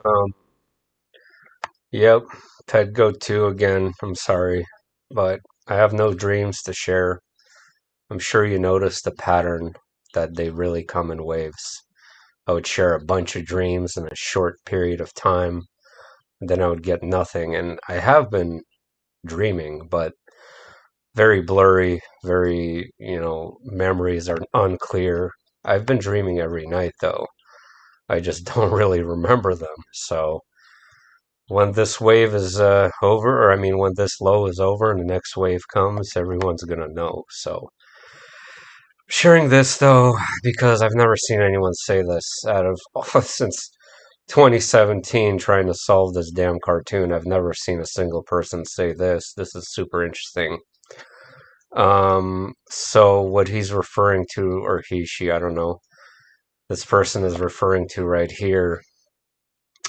Um, yep, Ipetgoat2 again. I'm sorry, but I have no dreams to share. I'm sure you noticed the pattern that they really come in waves. I would share a bunch of dreams in a short period of time, and then I would get nothing. And I have been dreaming, but very blurry, very, memories are unclear. I've been dreaming every night, though. I just don't really remember them. So when this wave is over, or I mean, when this low is over and the next wave comes, everyone's gonna know. So sharing this though, because I've never seen anyone say this out of since 2017 trying to solve this damn cartoon. I've never seen a single person say this. This is super interesting. So what he's referring to, or he, she, I don't know, this person is referring to right here.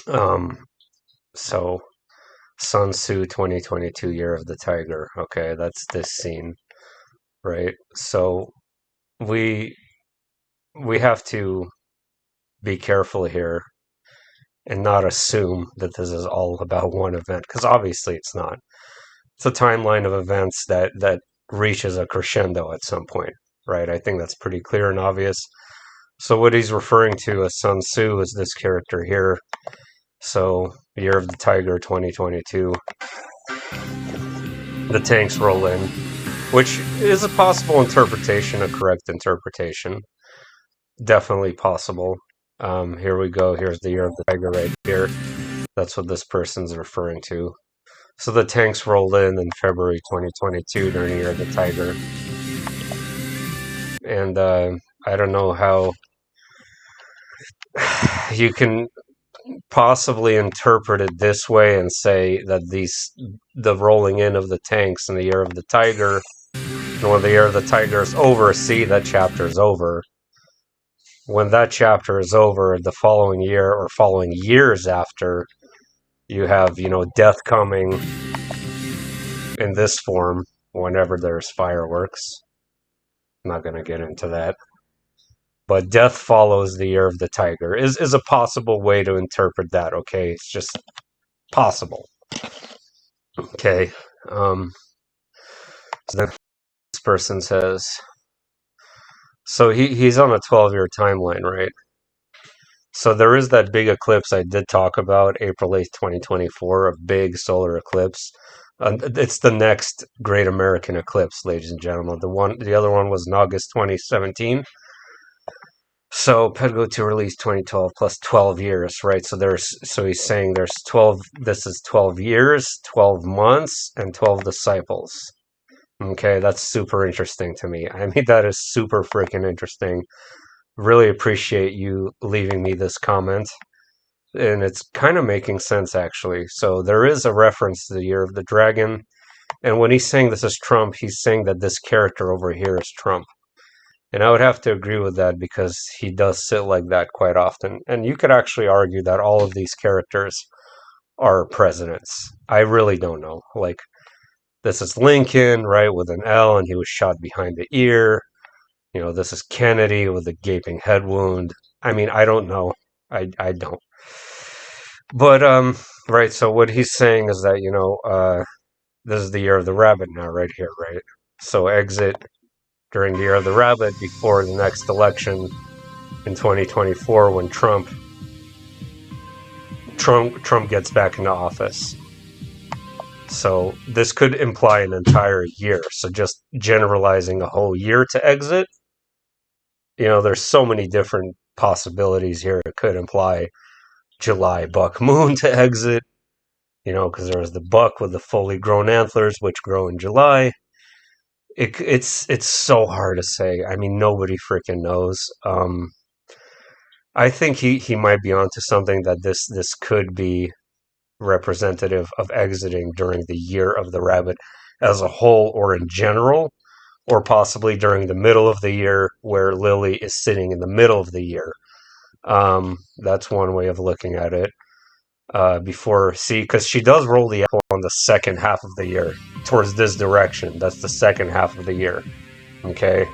Um, so Sun Tzu 2022 Year of the Tiger. Okay, that's this scene, right? So we we have to be careful here and not assume that this is all about one event because obviously it's not. It's a timeline of events that reaches a crescendo at some point, right? I think that's pretty clear and obvious. So what he's referring to as Sun Tzu is this character here. So Year of the Tiger 2022, the tanks roll in, which is a possible interpretation, a correct interpretation. Definitely possible. Here we go. Here's the Year of the Tiger right here. That's what this person's referring to. So the tanks rolled in February 2022 during the Year of the Tiger. And I don't know how you can possibly interpret it this way and say that the rolling in of the tanks in the Year of the Tiger, and when the Year of the Tiger is over, see, that chapter is over. When that chapter is over, the following year or following years after, you have, death coming in this form whenever there's fireworks. I'm not going to get into that. But death follows the Year of the Tiger is a possible way to interpret that, okay? It's just possible. Okay. So then this person says, so he's on a 12-year timeline, right? So there is that big eclipse I did talk about, April 8th, 2024, a big solar eclipse. It's the next Great American Eclipse, ladies and gentlemen. The other one was in August 2017. So Ipetgoat2 released 2012 plus 12 years, right? So he's saying there's 12. This is 12 years, 12 months, and 12 disciples. Okay, that's super interesting to me. I mean, that is super freaking interesting. Really appreciate you leaving me this comment. And it's kind of making sense, actually. So there is a reference to the Year of the Dragon. And when he's saying this is Trump, he's saying that this character over here is Trump. And I would have to agree with that because he does sit like that quite often. And you could actually argue that all of these characters are presidents. I really don't know. Like, this is Lincoln, right, with an L, and he was shot behind the ear. This is Kennedy with a gaping head wound. I mean, I don't know. I don't. But, right, so what he's saying is that, this is the Year of the Rabbit now, right here, right? So exit during the Year of the Rabbit before the next election in 2024 when Trump gets back into office. So this could imply an entire year. So just generalizing a whole year to exit, there's so many different possibilities here. It could imply July buck moon to exit, because there was the buck with the fully grown antlers, which grow in July. It's so hard to say. I mean, nobody freaking knows. I think he might be onto something that this could be representative of exiting during the Year of the Rabbit as a whole or in general, or possibly during the middle of the year where Lily is sitting in the middle of the year. That's one way of looking at it. Because she does roll the apple on the second half of the year towards this direction. That's the second half of the year. Okay.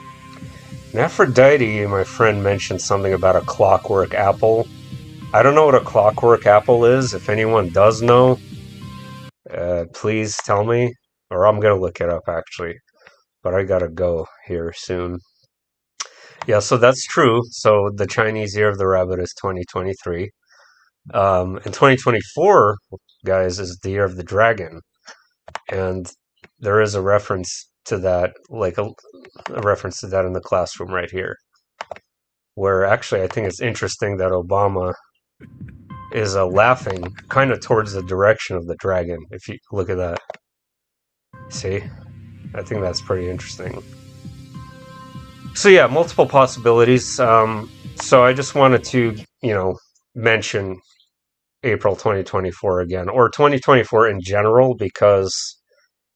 And Aphrodite, my friend, mentioned something about a clockwork apple. I don't know what a clockwork apple is. If anyone does know, please tell me, or I'm gonna look it up actually. But I gotta go here soon. Yeah, so that's true. So the Chinese Year of the Rabbit is 2023. And 2024, guys, is the Year of the Dragon. And there is a reference to that, like a reference to that in the classroom right here. Where actually I think it's interesting that Obama is laughing kind of towards the direction of the dragon. If you look at that, see, I think that's pretty interesting. So yeah, multiple possibilities. So I just wanted to, mention April 2024 again, or 2024 in general, because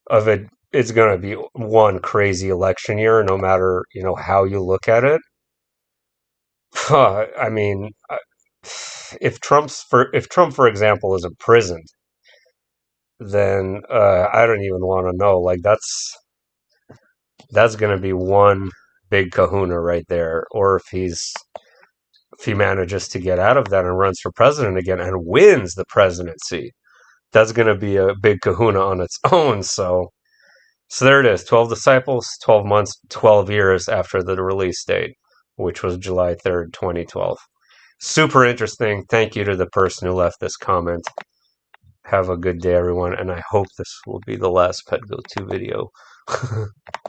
of it. It's going to be one crazy election year, no matter how you look at it. I mean, if Trump, for example, is imprisoned, then I don't even want to know. Like that's going to be one big kahuna right there. Or if he manages to get out of that and runs for president again and wins the presidency, that's going to be a big kahuna on its own. So there it is. 12 disciples, 12 months, 12 years after the release date, which was July 3rd, 2012. Super interesting. Thank you to the person who left this comment. Have a good day, everyone, and I hope this will be the last Ipetgoat2 video.